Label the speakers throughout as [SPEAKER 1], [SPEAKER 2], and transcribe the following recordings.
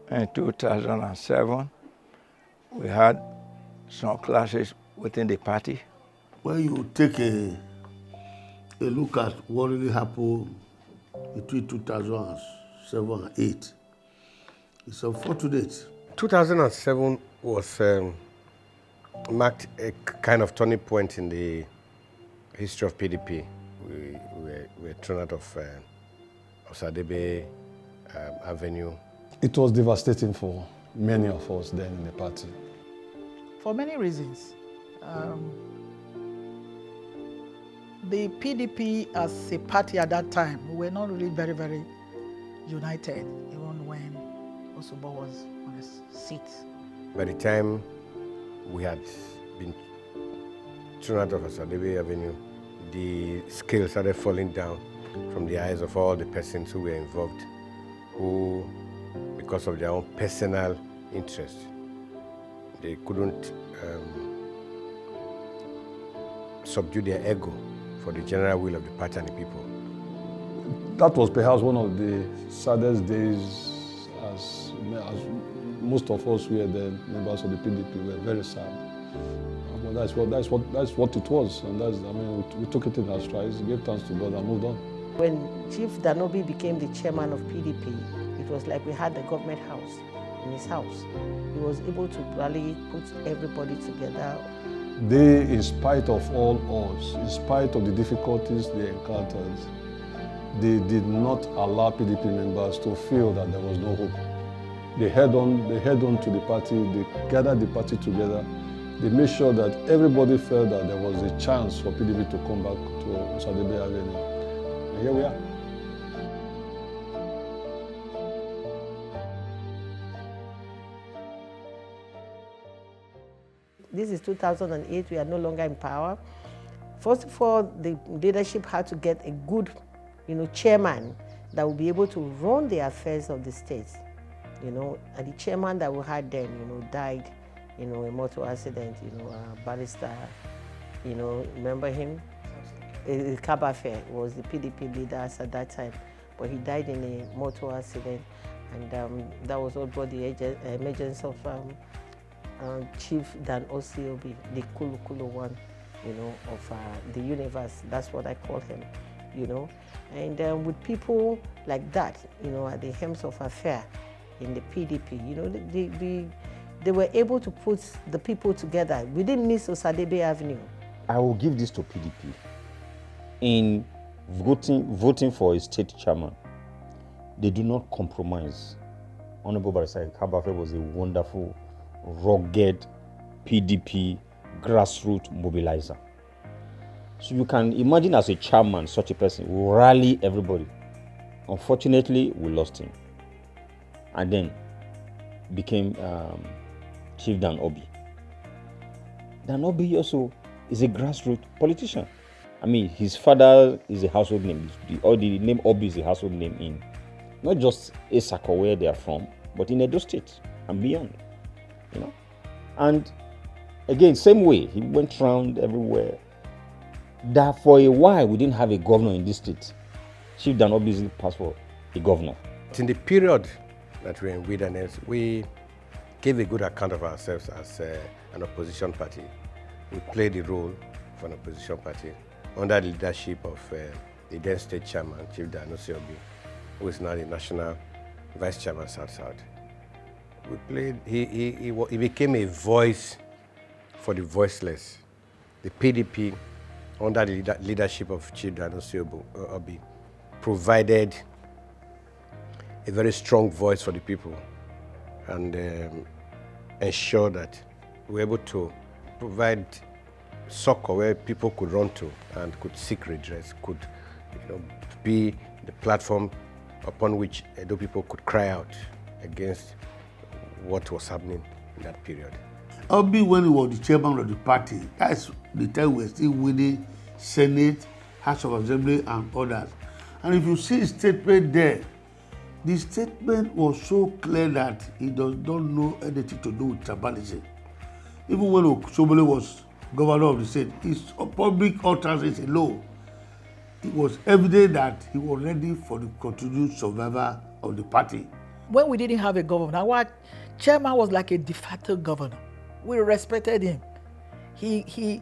[SPEAKER 1] In 2007, we had some clashes within the party.
[SPEAKER 2] When you take a look at what really happened between 2007 and 2008, it's unfortunate.
[SPEAKER 3] 2007 was marked a kind of turning point in the history of PDP. We were thrown out of Osadebe Avenue.
[SPEAKER 4] It was devastating for many of us then in the party.
[SPEAKER 5] For many reasons. The PDP as a party at that time, we were not really very, very united, even when Osubo was on his seat.
[SPEAKER 3] By the time we had been thrown out of Osadebe Avenue, the scale started falling down from the eyes of all the persons who were involved, who, because of their own personal interest, they couldn't subdue their ego for the general will of the party and the people.
[SPEAKER 4] That was perhaps one of the saddest days, as most of us were then members of the PDP were very sad. But that's what it was, and we took it in our strides, gave thanks to God, and moved on.
[SPEAKER 6] When Chief Danobi became the chairman of PDP, it was like we had the government house in his house. He was able to really put everybody together.
[SPEAKER 4] They, in spite of all odds, in spite of the difficulties they encountered, they did not allow PDP members to feel that there was no hope. They held on to the party, they gathered the party together, they made sure that everybody felt that there was a chance for PDP to come back to Osadebe Avenue. And here we are.
[SPEAKER 6] This is 2008, we are no longer in power. First of all, the leadership had to get a good, chairman that would be able to run the affairs of the state. And the chairman that we had then, died, in a motor accident, Barrister, remember him? Kabafe was the PDP leader at that time, but he died in a motor accident, and that was what brought the emergence of Chief Dan Osiobi, the Kulu one, of the universe. That's what I call him, And with people like that, at the helms of affair in the PDP, they were able to put the people together. We didn't miss Osadebe Avenue.
[SPEAKER 7] I will give this to PDP. In voting for a state chairman, they do not compromise. Honorable Barrister Kabafe was a wonderful, rugged PDP grassroots mobilizer. So you can imagine as a chairman, such a person will rally everybody. Unfortunately, we lost him. And then became Chief Dan Obi. Dan Obi also is a grassroots politician. I mean, his father is a household name. The name Obi is a household name in not just Esako, where they are from, but in Edo State and beyond. And again, same way, he went around everywhere. That for a while, we didn't have a governor in this state. Chief Dan Obi passed for a governor.
[SPEAKER 3] In the period that we were in wilderness, we gave a good account of ourselves as an opposition party. We played the role of an opposition party under the leadership of the then state chairman, Chief Dan Osiobi, who is now the national vice chairman South-South. We played, he became a voice for the voiceless. The PDP, under the leadership of Chief Dan Osiobi, provided a very strong voice for the people and ensure that we were able to provide succor where people could run to and could seek redress, could be the platform upon which Edo people could cry out against what was happening in that period.
[SPEAKER 2] Obi, when he was the chairman of the party, that's the time we were still winning Senate, House of Assembly, and others. And if you see his statement there, the statement was so clear that he does not know anything to do with tribalism. Even when Osobole was governor of the state, his public utterances alone, it was evident that he was ready for the continued survival of the party.
[SPEAKER 5] when we didn't have a governor, our chairman was like a de facto governor. We respected him. He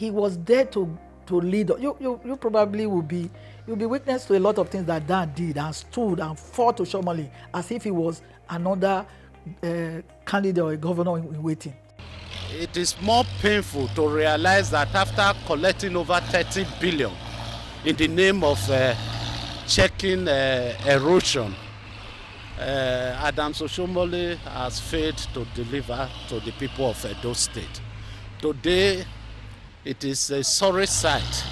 [SPEAKER 5] was there to lead. You probably you'll be witness to a lot of things that Dan did and stood and fought to Shomali as if he was another candidate or a governor in waiting.
[SPEAKER 8] It is more painful to realize that after collecting over 30 billion in the name of checking erosion, Adams Oshomole has failed to deliver to the people of Edo State. Today, it is a sorry sight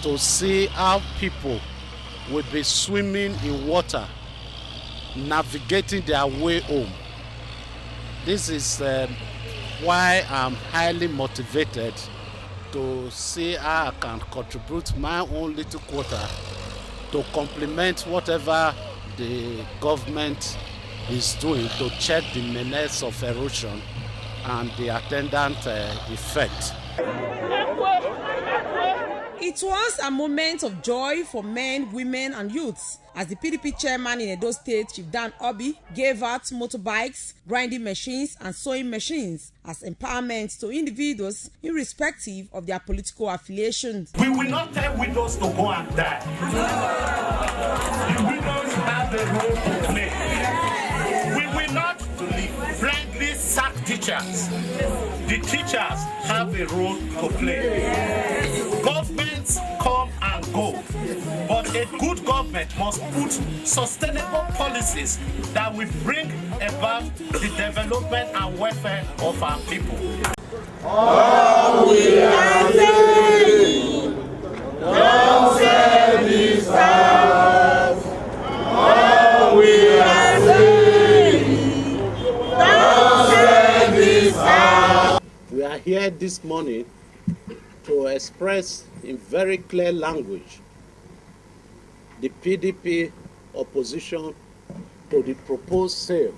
[SPEAKER 8] to see how people will be swimming in water, navigating their way home. This is why I'm highly motivated to see how I can contribute my own little quota to complement whatever the government is doing to check the menace of erosion and the attendant effect.
[SPEAKER 9] It was a moment of joy for men, women, and youths as the PDP chairman in Edo State, Chief Dan Obi, gave out motorbikes, grinding machines, and sewing machines as empowerment to individuals irrespective of their political affiliations.
[SPEAKER 10] We will not tell widows to go and die. The widows have a role to play. We will not blindly sack teachers. The teachers have a role to play. Governments come and go, but a good government must put sustainable policies that will bring about the development and welfare of our people.
[SPEAKER 11] All we are saying, don't sell this house. All we are saying, don't sell this house.
[SPEAKER 8] We are here this morning to express in very clear language the PDP opposition to the proposed sale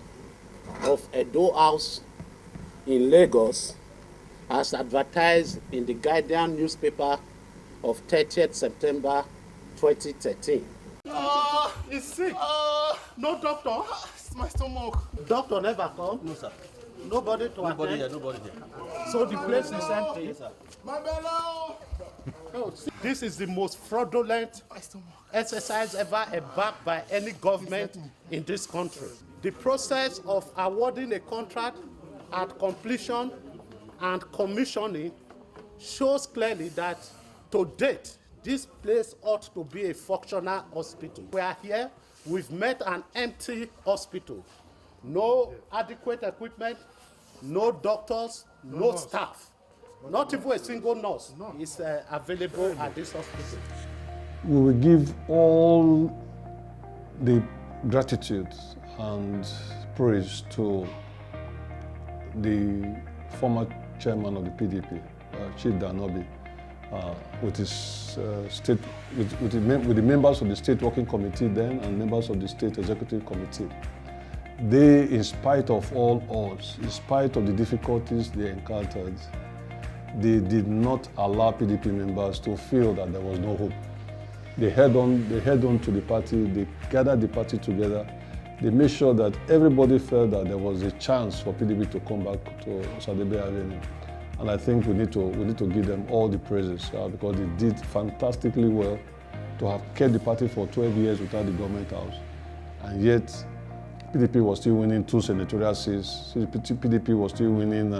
[SPEAKER 8] of Edo House in Lagos as advertised in the Guardian newspaper of 30th September 2013.
[SPEAKER 10] It's sick. No doctor. It's my stomach.
[SPEAKER 8] Doctor never come?
[SPEAKER 10] No, sir.
[SPEAKER 8] Nobody to
[SPEAKER 10] Nobody
[SPEAKER 8] attend?
[SPEAKER 10] here, nobody here.
[SPEAKER 8] So the place is empty?
[SPEAKER 10] Yes, sir. This is the most fraudulent exercise ever embarked by any government in this country. The process of awarding a contract at completion and commissioning shows clearly that to date, this place ought to be a functional hospital. We are here, we've met an empty hospital. No adequate equipment, no doctors, no staff. Not even a single nurse is available at this hospital.
[SPEAKER 4] We will give all the gratitude and praise to the former chairman of the PDP, Chief Dan Obi, with his with the members of the state working committee then and members of the state executive committee. They, in spite of all odds, in spite of the difficulties they encountered, they did not allow PDP members to feel that there was no hope. They held on to the party, they gathered the party together, they made sure that everybody felt that there was a chance for PDP to come back to Osadebe Avenue. And I think we need to give them all the praises because they did fantastically well to have kept the party for 12 years without the government house. And yet, PDP was still winning 2 senatorial seats. PDP was still winning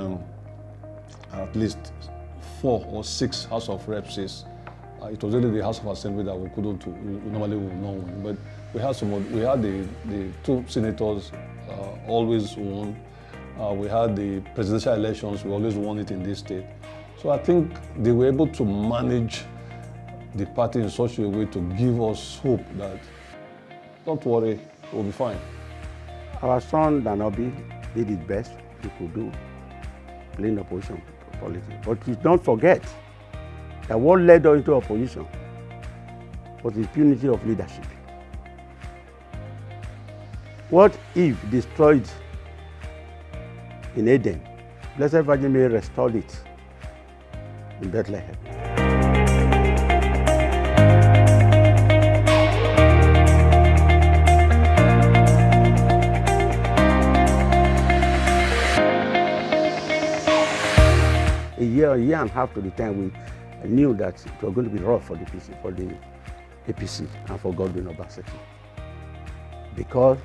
[SPEAKER 4] at least 4 or 6 House of Reps seats. It was only the House of Assembly that we normally would not win. But we had the 2 senators always won. We had the presidential elections, we always won it in this state. So I think they were able to manage the party in such a way to give us hope that, don't worry, we'll be fine.
[SPEAKER 12] Our son Dan Obi did his best he could do, playing opposition politics. But we don't forget that what led us into opposition was the impunity of leadership. What if destroyed in Eden, Blessed Virgin Mary restored it in Bethlehem? a year and a half to the time, we knew that it was going to be rough for the APC and for Godwin Obaseki. Because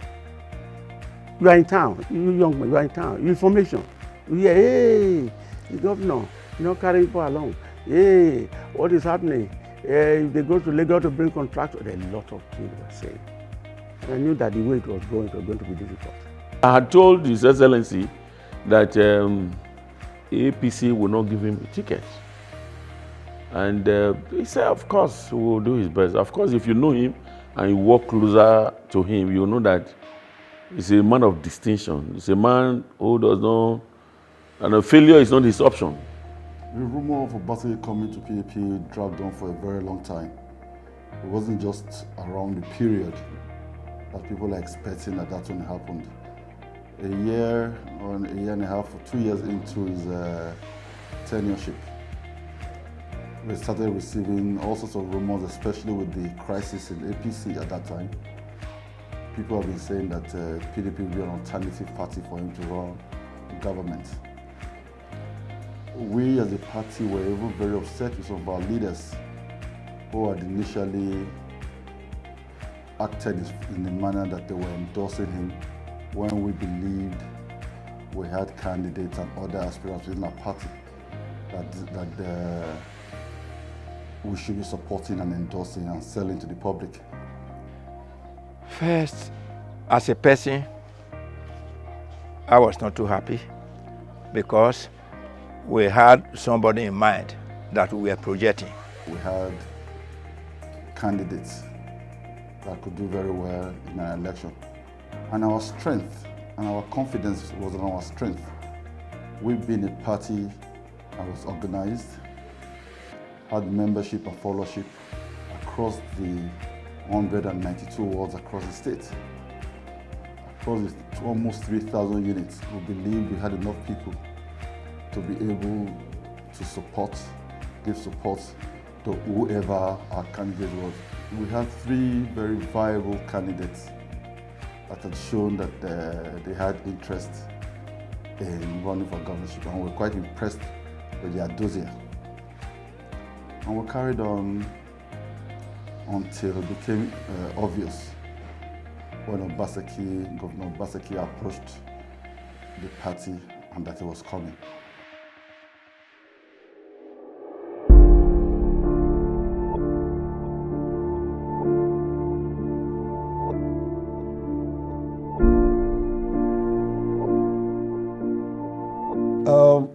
[SPEAKER 12] you are in town, you young men, you are in town, information. You hear, hey, the governor, carrying people along. Hey, what is happening? If they go to Lagos to bring contractors, there are a lot of things they were saying. And I knew that the way it was going to be difficult.
[SPEAKER 13] I had told His Excellency that APC will not give him a ticket. And he said, of course, he will do his best. Of course, if you know him and you walk closer to him, you know that he's a man of distinction. He's a man who does not, and a failure is not his option.
[SPEAKER 14] The rumor of Obaseki coming to PDP dragged on for a very long time. It wasn't just around the period that people are expecting that when it happened. A year and a half, or 2 years into his tenureship, we started receiving all sorts of rumors, especially with the crisis in APC at that time. People have been saying that PDP will be an alternative party for him to run the government. We as a party were even very upset with some of our leaders who had initially acted in the manner that they were endorsing him when we believed we had candidates and other aspirants within our party that we should be supporting and endorsing and selling to the public.
[SPEAKER 1] First, as a person, I was not too happy because we had somebody in mind that we were projecting.
[SPEAKER 14] We had candidates that could do very well in an election. And our strength and our confidence was in our strength. We've been a party that was organized, had membership and followership across the 192 wards across the state. Across the almost 3,000 units, we believe we had enough people to be able to give support to whoever our candidate was. We had 3 very viable candidates that had shown that they had interest in running for governorship, and we were quite impressed with their dossier. And we carried on until it became obvious when Governor Obaseki approached the party and that he was coming.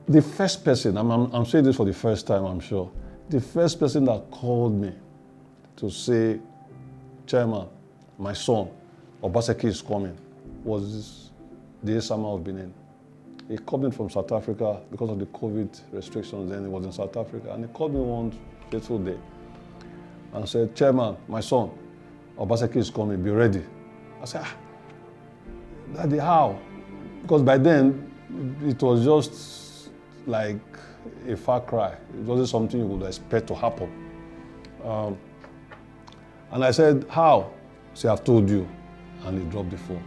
[SPEAKER 4] The first person, I'm saying this for the first time, I'm sure, the first person that called me to say, Chairman, my son, Obaseki is coming, was the Esama of Benin. He called me from South Africa because of the COVID restrictions, then he was in South Africa, and he called me one fateful day and said, Chairman, my son, Obaseki is coming, be ready. I said, Daddy, how? Because by then, it was just like a far cry. It wasn't something you would expect to happen. And I said, how? He said, I've told you. And he dropped the phone.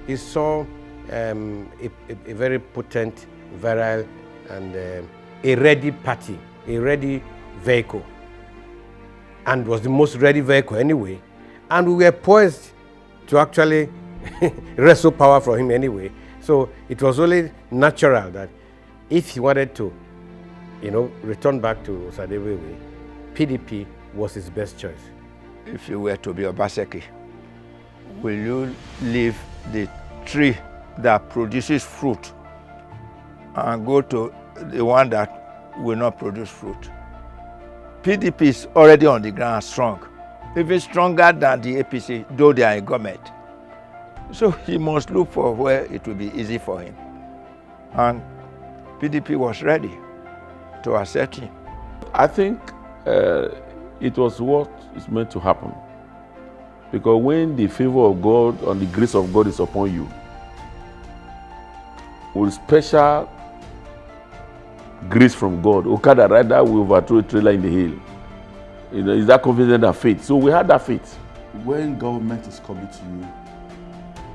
[SPEAKER 3] He saw a very potent, virile, and a ready party, a ready vehicle, and was the most ready vehicle anyway. And we were poised to actually wrestle power from him anyway. So it was only natural that if he wanted to, return back to Osadewewe, PDP was his best choice.
[SPEAKER 1] If you were to be Obaseki, will you leave the tree that produces fruit and go to the one that will not produce fruit? PDP is already on the ground strong, even stronger than the APC, though they are in government. So he must look for where it will be easy for him. And PDP was ready to accept him.
[SPEAKER 13] I think it was what is meant to happen. Because when the favor of God and the grace of God is upon you, with special grace from God, Okada rider will overthrow a trailer in the hill. Is that confidence and faith? So we had that faith.
[SPEAKER 14] when government is coming to you,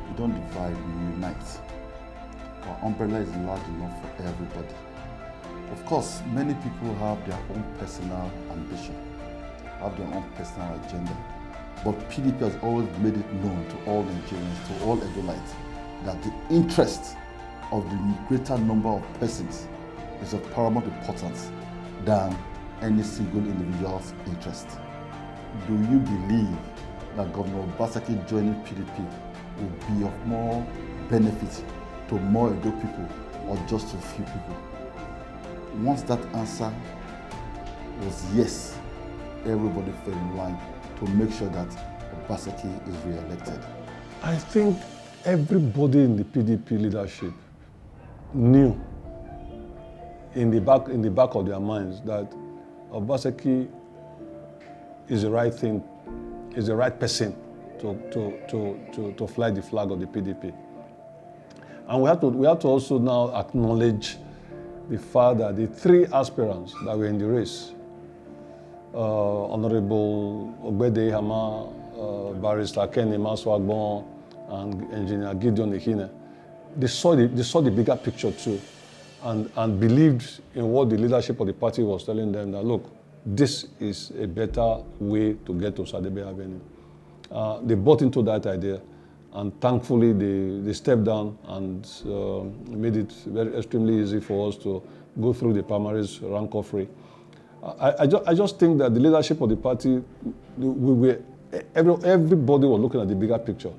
[SPEAKER 14] you don't divide, you unite. Our umbrella is large enough for everybody. Of course, many people have their own personal ambition, have their own personal agenda. But PDP has always made it known to all Nigerians, to all Egolites, that the interest of the greater number of persons is of paramount importance than any single individual's interest. Do you believe that Governor Obaseki joining PDP will be of more benefit to more Edo people or just to a few people? Once that answer was yes, everybody fell in line to make sure that Obaseki is re-elected.
[SPEAKER 4] I think everybody in the PDP leadership knew in the back of their minds that Obaseki is the right thing, is the right person to fly the flag of the PDP. And we have to also now acknowledge the fact that the three aspirants that were in the race, Honorable Ogbane Hama, Barrister Kenny Ogbane, and Engineer Gideon Ehine, they saw the bigger picture too, and believed in what the leadership of the party was telling them, that look, this is a better way to get to Sadebe Avenue. They bought into that idea, and thankfully they stepped down and made it very extremely easy for us to go through the primaries rank-free. I just think that the leadership of the party, everybody was looking at the bigger picture.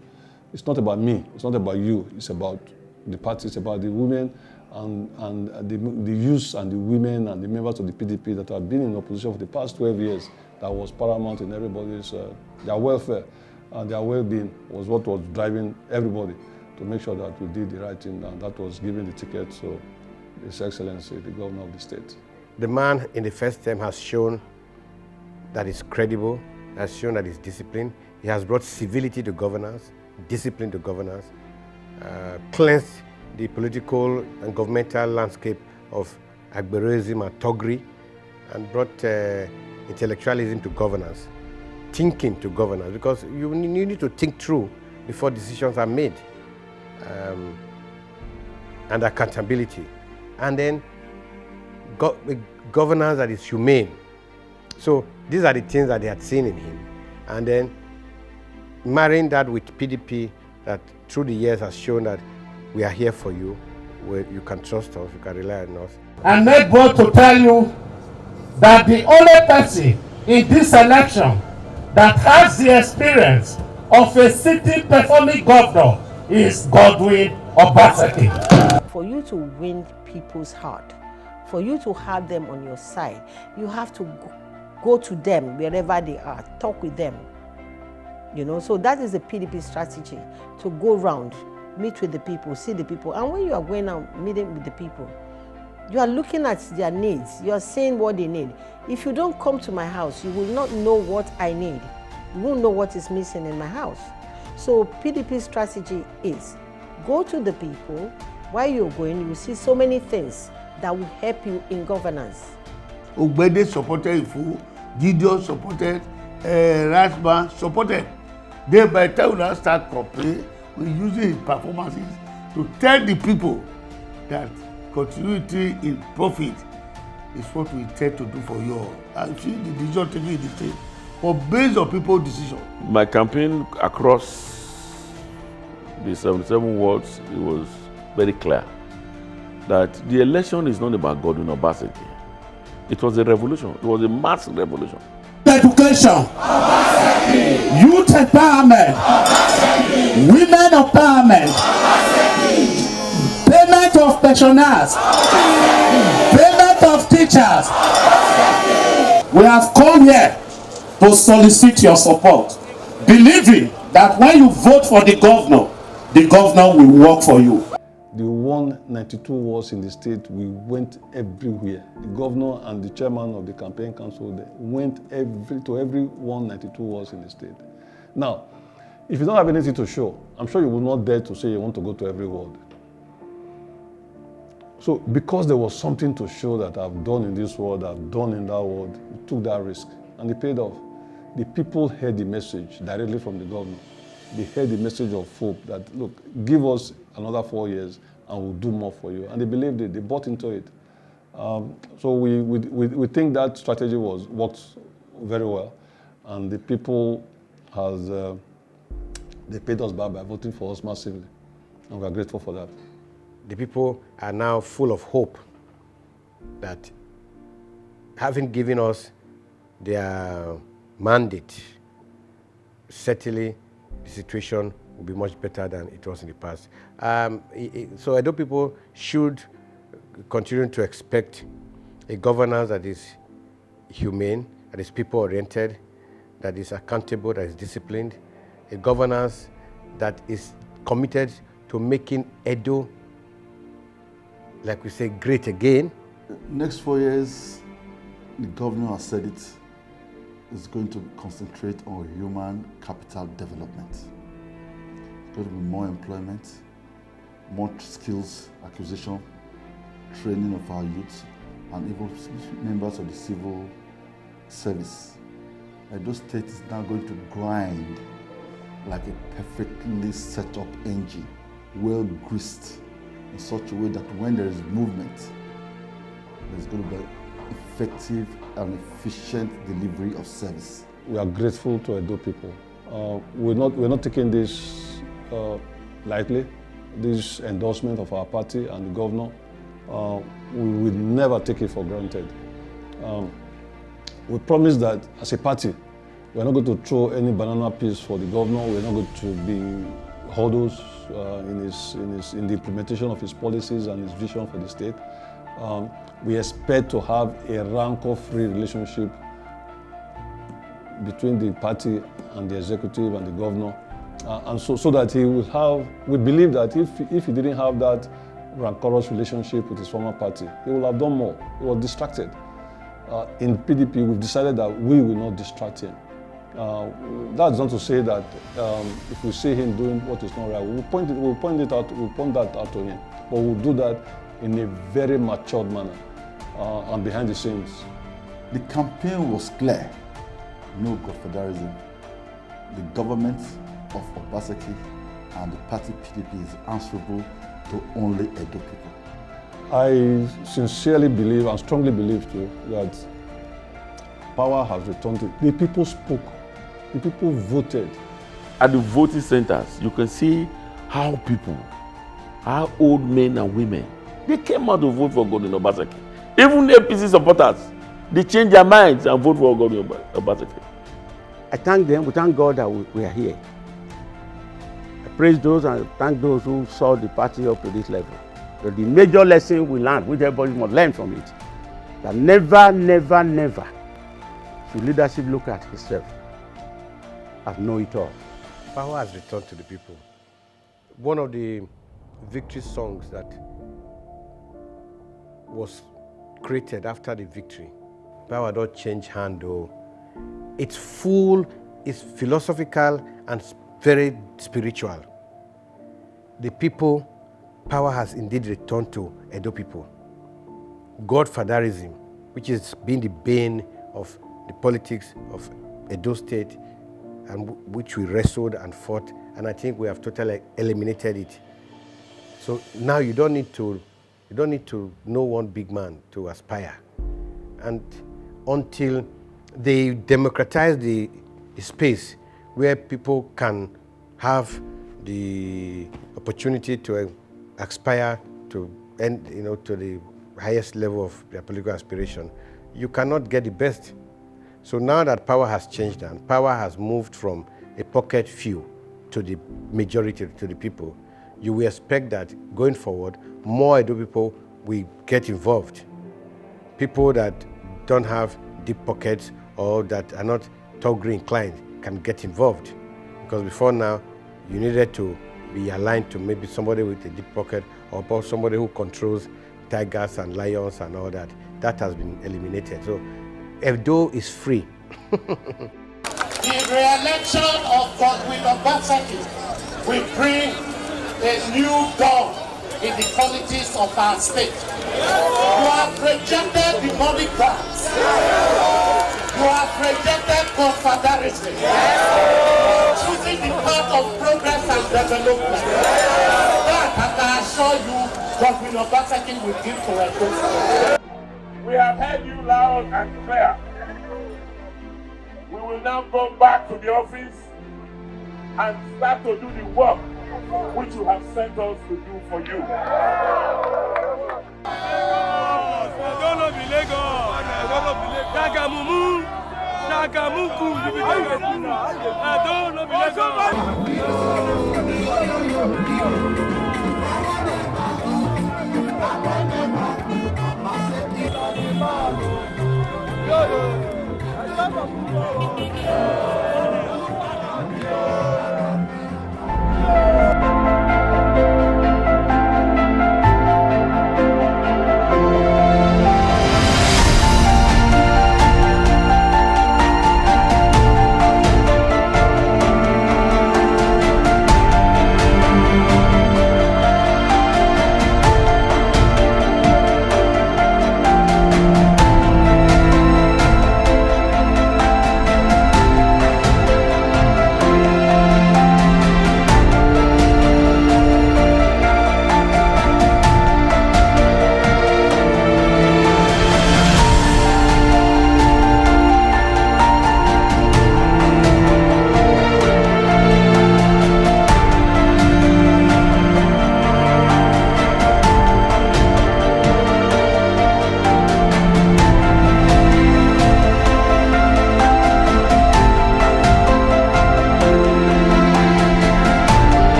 [SPEAKER 4] It's not about me, it's not about you, it's about the party, it's about the women and the youths and the women and the members of the PDP that have been in opposition for the past 12 years. That was paramount in everybody's, their welfare and their well-being was what was driving everybody to make sure that we did the right thing, and that was giving the ticket to His Excellency, the Governor of the state.
[SPEAKER 3] The man in the first term has shown that he's credible, has shown that he's disciplined. He has brought civility to governance, discipline to governance, cleansed the political and governmental landscape of agberoism and thuggery, and brought intellectualism to governance, thinking to governance, because you need to think through before decisions are made, and accountability. And then governance that is humane. So these are the things that they had seen in him. And then marrying that with PDP that through the years has shown that we are here for you, where you can trust us, you can rely on us.
[SPEAKER 11] And make bold to tell you that the only person in this election that has the experience of a sitting performing governor is Godwin Obaseki.
[SPEAKER 6] For you to win people's heart, for you to have them on your side, you have to go to them wherever they are, talk with them. You know, so that is the PDP strategy, to go around, meet with the people, see the people. And when you are going out meeting with the people, you are looking at their needs, you are saying what they need. If you don't come to my house, you will not know what I need. You won't know what is missing in my house. So PDP strategy is, go to the people. While you're going, you will see so many things that will help you in governance.
[SPEAKER 2] Ogbane supported Ifu, Gideon supported, Rashman supported. Then by the time we now start campaign, we're using his performances to tell the people that continuity in profit is what we intend to do for you all. And see the decision taken in the state, but based on people's decision.
[SPEAKER 13] My campaign across the 77 wards, it was very clear that the election is not about Godwin Obaseki. It was a revolution. It was a mass revolution.
[SPEAKER 11] Education, youth empowerment, women empowerment, payment of pensioners, payment of teachers. We have come here to solicit your support, believing that when you vote for the governor will work for you.
[SPEAKER 4] The 192 wards in the state, we went everywhere. The governor and the chairman of the campaign council, they went to every 192 wards in the state. Now, if you don't have anything to show, I'm sure you will not dare to say you want to go to every ward. So because there was something to show that I've done in this ward, I've done in that ward, we took that risk, and it paid off. the people heard the message directly from the governor. They heard the message of hope that, look, give us another 4 years and we'll do more for you. And they believed it, they bought into it. So we think that strategy worked very well. And the people they paid us back by voting for us massively. And we're grateful for that.
[SPEAKER 3] The people are now full of hope that having given us their mandate, certainly the situation will be much better than it was in the past. So Edo people should continue to expect a governance that is humane, that is people-oriented, that is accountable, that is disciplined, a governance that is committed to making Edo, like we say, great again.
[SPEAKER 14] Next 4 years, the governor has said it, is going to concentrate on human capital development. There's going to be more employment, more skills acquisition, training of our youth, and even members of the civil service. Edo State is now going to grind like a perfectly set up engine, well greased, in such a way that when there is movement, there's going to be effective and efficient delivery of service.
[SPEAKER 4] We are grateful to Edo people. We're not taking this lightly. This endorsement of our party and the governor, we will never take it for granted. We promise that as a party, we're not going to throw any banana peels for the governor. We're not going to be hurdles in the implementation of his policies and his vision for the state. We expect to have a rancor-free relationship between the party and the executive and the governor, and so that he will have. We believe that if he didn't have that rancorous relationship with his former party, he would have done more. He was distracted. In PDP, we've decided that we will not distract him. That's not to say that if we see him doing what is not right, we'll point that out to him. But we'll do that in a very matured manner and behind the scenes.
[SPEAKER 14] The campaign was clear. No godfatherism. The government of Obaseki and the party PDP is answerable to only Edo people.
[SPEAKER 4] I sincerely believe and strongly believe too that power has returned to the people. Spoke, the people voted.
[SPEAKER 13] At the voting centers, you can see how old men and women, they came out to vote for Godwin Obaseki. Even the APC supporters, they changed their minds and vote for Godwin Obaseki.
[SPEAKER 12] I thank them. We thank God that we are here. I praise those and thank those who saw the party up to this level. But the major lesson we learned, which everybody must learn from it, that never should leadership look at itself as know it all.
[SPEAKER 3] Power has returned to the people. One of the victory songs that was created after the victory, power don't change hand though. It's full, it's philosophical and very spiritual. The people, power has indeed returned to Edo people. Godfatherism, which has been the bane of the politics of Edo State, and which we wrestled and fought, and I think we have totally eliminated it. So now you don't need to know one big man to aspire. And until they democratize the space where people can have the opportunity to aspire to to the highest level of their political aspiration, you cannot get the best. So now that power has changed and power has moved from a pocket few to the majority, to the people, you will expect that going forward, more Edo people will get involved. People that don't have deep pockets or that are not totally inclined can get involved. Because before now, you needed to be aligned to maybe somebody with a deep pocket or somebody who controls tigers and lions and all that. That has been eliminated. So Edo is free.
[SPEAKER 11] The re-election of Godwin Obaseki will bring a new dawn in the politics of our state. You have rejected the money grants. You You have rejected confederacy. Choosing the path of progress and development. That I can assure you, Governor Obaseki will give to Edo State.
[SPEAKER 15] We have heard you loud and clear. We will now go back to the office and start to do the work which you have sent us to do for you.
[SPEAKER 11] Yo, yo.